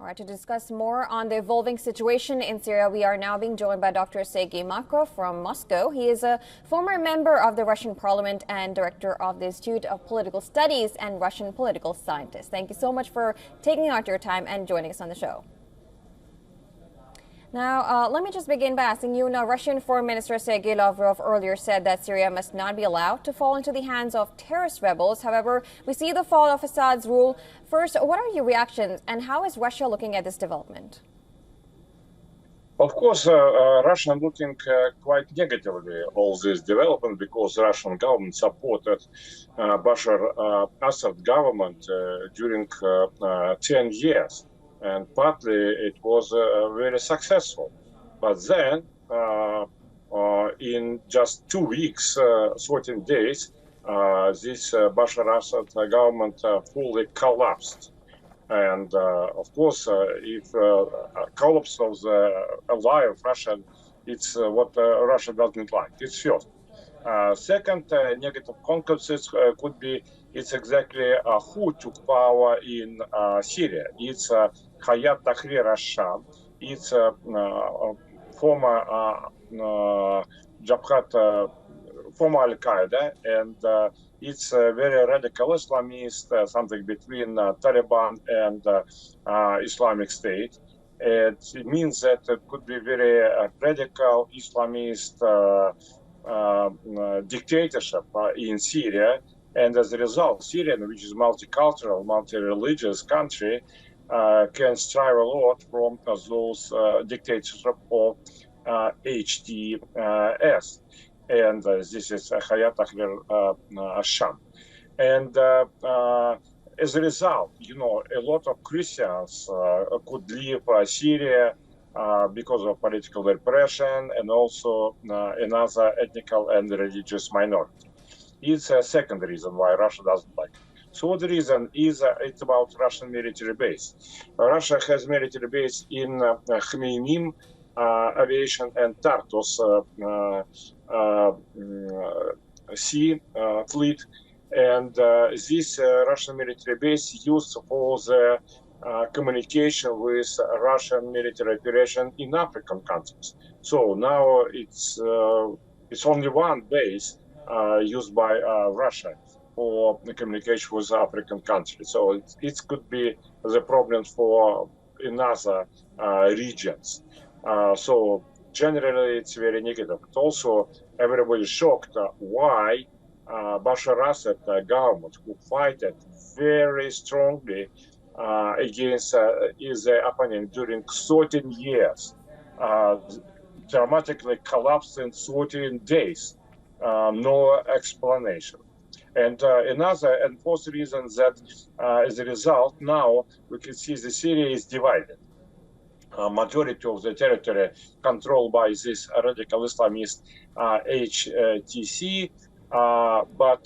All right, to discuss more on the evolving situation in Syria, we are now being joined by Dr. Sergei Markov from Moscow. He is a former member of the Russian parliament and director of the Institute of Political Studies and Russian political scientist. Thank you so much for taking out your time and joining us on the show. Now, let me just begin by asking you, Russian Foreign Minister Sergei Lavrov earlier said that Syria must not be allowed to fall into the hands of terrorist rebels. However, we see the fall of Assad's rule. First, what are your reactions and how is Russia looking at this development? Of course, Russia looking quite negatively all this development because the Russian government supported Bashar Assad government during 10 years. And partly it was very successful. But then, in just 2 weeks, 14 days, this Bashar Assad government fully collapsed. And of course, if collapse of the ally of Russia, it's what Russia doesn't like. It's first. Second, negative consequences could be it's exactly who took power in Syria. It's Hayat Tahrir al-Sham. It's former Jabhat, former Al-Qaeda, and it's very radical Islamist, something between Taliban and Islamic State. It means that it could be very radical Islamist dictatorship in Syria, and as a result, Syria, which is multicultural, multi-religious country, can strive a lot from those dictatorship of HTS, and this is Hayat Tahrir al-Sham. And as a result, a lot of Christians could leave Syria because of political repression and also another ethnical and religious minority. It's a second reason why Russia doesn't like it. Third reason is it's about Russian military base. Russia has military base in Khmeimim aviation and Tartus sea fleet, and this Russian military base used for the communication with Russian military operation in African countries. So now it's only one base used by Russia for the communication with African countries. So it could be the problem for in other regions. So generally it's very negative. But also everybody is shocked why Bashar Assad government, who fight it very strongly against his opponent during 13 years, dramatically collapsed in 13 days. No explanation. And another and fourth reason that as a result, now we can see the Syria is divided. Majority of the territory controlled by this radical Islamist HTC, but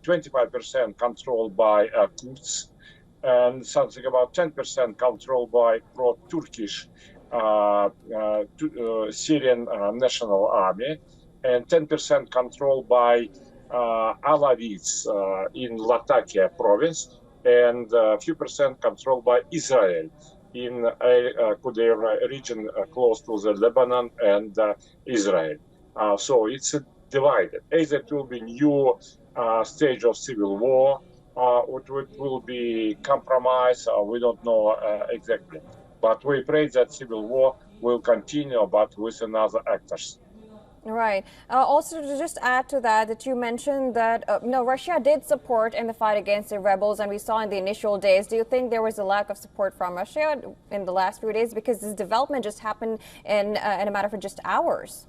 25% controlled by Kurds, and something about 10% controlled by pro-Turkish Syrian National Army, and 10% controlled by Alawites in Latakia province, and a few percent controlled by Israel in a region close to the Lebanon and Israel. So it's divided. Either it will be new stage of civil war, or it will be compromise. We don't know exactly. But we pray that civil war will continue, but with another actors. Right. Also, to just add to that you mentioned that Russia did support in the fight against the rebels, and we saw in the initial days. Do you think there was a lack of support from Russia in the last few days, because this development just happened in a matter of just hours?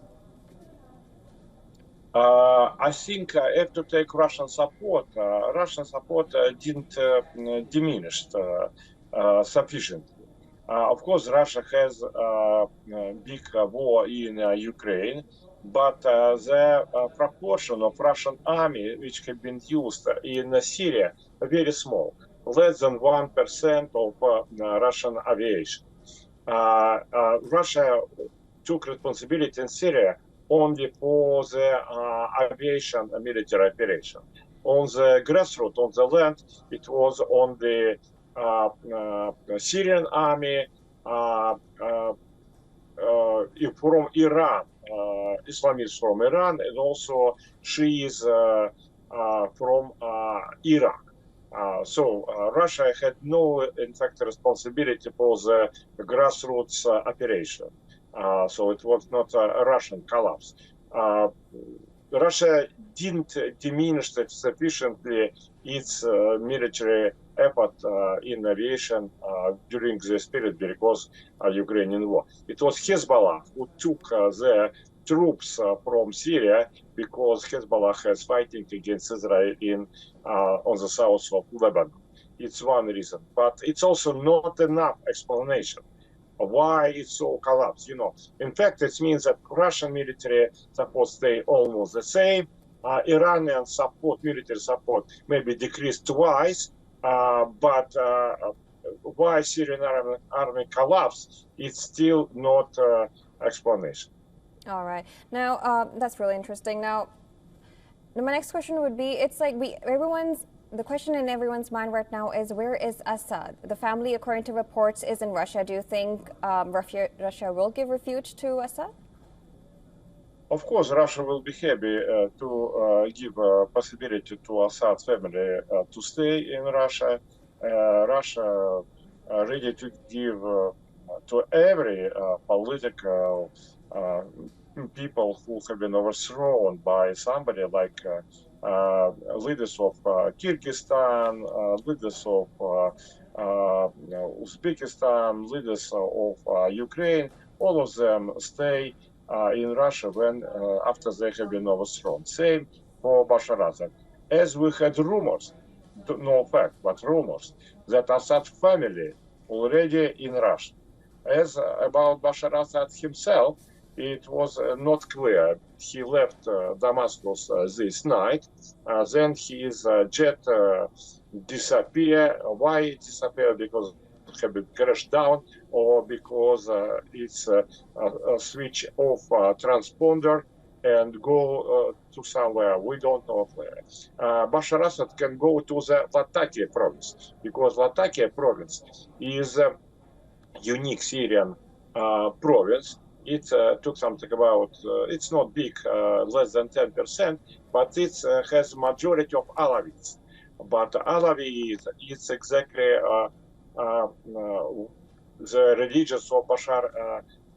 I think if to take Russian support didn't diminish sufficiently. Of course, Russia has a big war in Ukraine, but the proportion of Russian army which have been used in Syria are very small, less than 1% of Russian aviation. Russia took responsibility in Syria only for the aviation military operation. On the grassroots, on the land, it was on the Syrian army from Iran, Islamists from Iran, and also Shiis from Iraq. So Russia had no, in fact, responsibility for the grassroots operation. So it was not a Russian collapse. Russia didn't diminish sufficiently its military effort in aviation during this period because of Ukrainian war. It was Hezbollah who took the troops from Syria because Hezbollah has fighting against Israel on the south of Lebanon. It's one reason, but it's also not enough explanation why it's so collapsed. In fact, it means that Russian military support stay almost the same. Iranian support, military support, maybe decreased twice, but why Syrian army collapsed, it's still not explanation. All right. Now, that's really interesting. Now, my next question would be, it's like the question in everyone's mind right now is, where is Assad? The family, according to reports, is in Russia. Do you think Russia will give refuge to Assad? Of course, Russia will be happy to give possibility to Assad family to stay in Russia. Russia ready to give to every political people who have been overthrown by somebody like leaders of Kyrgyzstan, leaders of Uzbekistan, leaders of Ukraine. All of them stay in Russia when after they have been overthrown. Same for Bashar Assad. As we had rumors, no fact, but rumors, that Assad family already in Russia. As about Bashar Assad himself, it was not clear. He left Damascus this night. Then his jet disappeared. Why it disappeared? Because it had been crashed down, or because it's a switch off transponder and go to somewhere. We don't know where. Bashar Assad can go to the Latakia province, because Latakia province is a unique Syrian province. It took something about, it's not big, less than 10%, but it has majority of Alawites. But Alawi is exactly the religious of Bashar,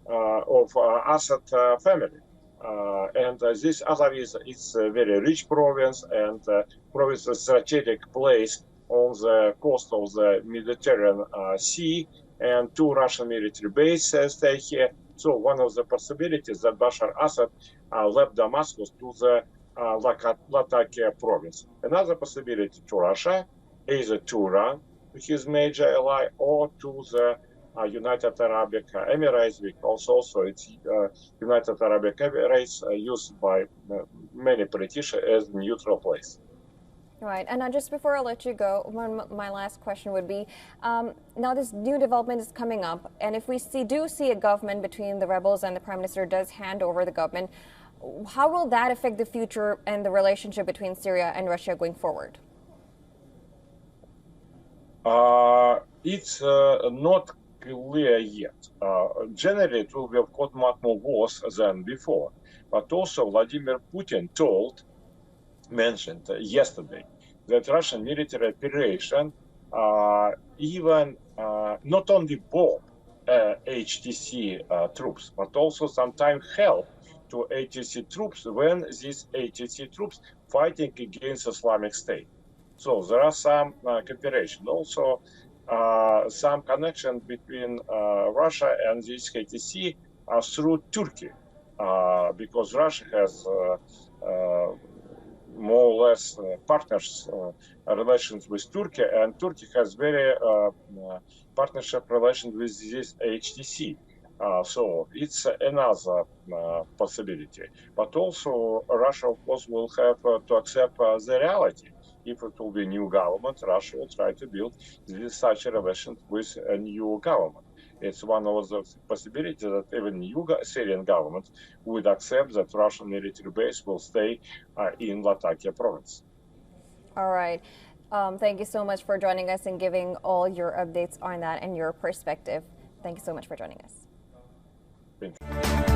of Assad family. And this Alawi is a very rich province, and province is a strategic place on the coast of the Mediterranean Sea, and 2 Russian military bases stay here. So one of the possibilities that Bashar Assad left Damascus to the Latakia province. Another possibility to Russia is to Iran, his major ally, or to the United Arab Emirates, because also it's United Arab Emirates used by many politicians as a neutral place. Right, and just before I let you go, my last question would be, now this new development is coming up, and if we do see a government between the rebels and the Prime Minister does hand over the government, how will that affect the future and the relationship between Syria and Russia going forward? It's not clear yet. Generally, it will be, of course, much more worse than before, but also Vladimir Putin mentioned yesterday that Russian military operation even not only bomb HTC troops, but also sometimes help to HTC troops when these HTC troops fighting against Islamic State. So there are some cooperation. Also, some connection between Russia and this HTC through Turkey, because Russia has more or less partners relations with Turkey, and Turkey has very partnership relations with this HTC. So it's another possibility. But also Russia, of course, will have to accept the reality. If it will be a new government, Russia will try to build such a relation with a new government. It's one of the possibilities that even new Syrian government would accept that Russian military base will stay in Latakia province. All right. Thank you so much for joining us and giving all your updates on that and your perspective. Thank you so much for joining us. Thank you.